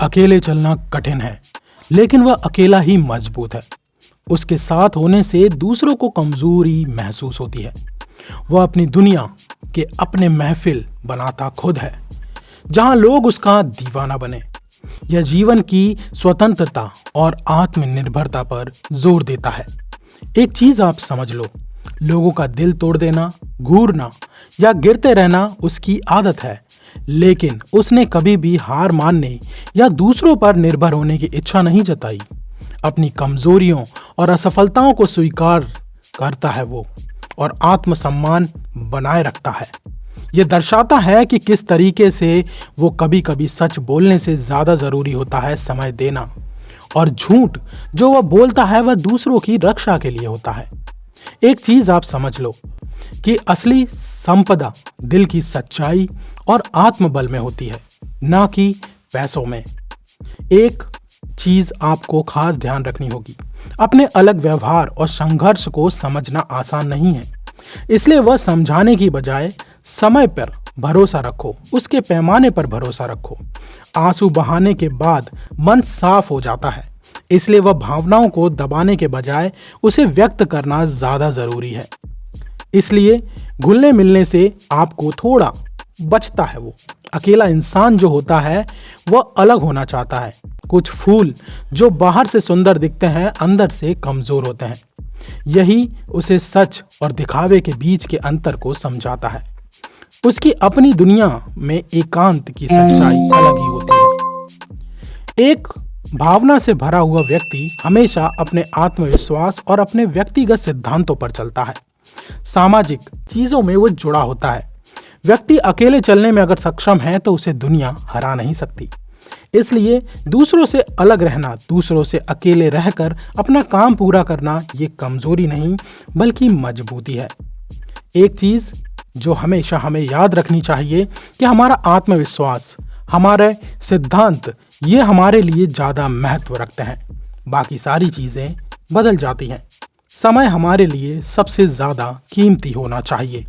अकेले चलना कठिन है, लेकिन वह अकेला ही मजबूत है। उसके साथ होने से दूसरों को कमजोरी महसूस होती है। वह अपनी दुनिया के अपने महफिल बनाता खुद है, जहां लोग उसका दीवाना बने। यह जीवन की स्वतंत्रता और आत्मनिर्भरता पर जोर देता है। एक चीज आप समझ लो, लोगों का दिल तोड़ देना, घूरना या गिरते रहना उसकी आदत है, लेकिन उसने कभी भी हार मानने या दूसरों पर निर्भर होने की इच्छा नहीं जताई। अपनी कमजोरियों और असफलताओं को स्वीकार करता है वो, और आत्मसम्मान बनाए रखता है। यह दर्शाता है कि किस तरीके से वो कभी कभी सच बोलने से ज्यादा जरूरी होता है समय देना, और झूठ जो वह बोलता है वह दूसरों की रक्षा के लिए होता है। एक चीज आप समझ लो कि असली संपदा दिल की सच्चाई और आत्मबल में होती है, ना कि पैसों में। एक चीज आपको खास ध्यान रखनी होगी, अपने अलग व्यवहार और संघर्ष को समझना आसान नहीं है। इसलिए वह समझाने की बजाय समय पर भरोसा रखो, उसके पैमाने पर भरोसा रखो। आंसू बहाने के बाद मन साफ हो जाता है, इसलिए वह भावनाओं को दबाने के बजाय उसे व्यक्त करना ज्यादा जरूरी है। इसलिए घुलने मिलने से आपको थोड़ा बचता है वो। अकेला इंसान जो होता है वह अलग होना चाहता है। कुछ फूल जो बाहर से सुंदर दिखते हैं अंदर से कमजोर होते हैं। यही उसे सच और दिखावे के बीच के अंतर को समझाता है। उसकी अपनी दुनिया में एकांत की सच्चाई अलग ही होती है। एक भावना से भरा हुआ व्यक्ति हमेशा अपने आत्मविश्वास और अपने व्यक्तिगत सिद्धांतों पर चलता है। सामाजिक चीजों में वो जुड़ा होता है। व्यक्ति अकेले चलने में अगर सक्षम है तो उसे दुनिया हरा नहीं सकती। इसलिए दूसरों से अलग रहना, दूसरों से अकेले रहकर अपना काम पूरा करना, ये कमजोरी नहीं बल्कि मजबूती है। एक चीज जो हमेशा हमें याद रखनी चाहिए कि हमारा आत्मविश्वास, हमारे सिद्धांत, ये हमारे लिए ज्यादा महत्व रखते हैं। बाकी सारी चीजें बदल जाती हैं। समय हमारे लिए सबसे ज्यादा कीमती होना चाहिए।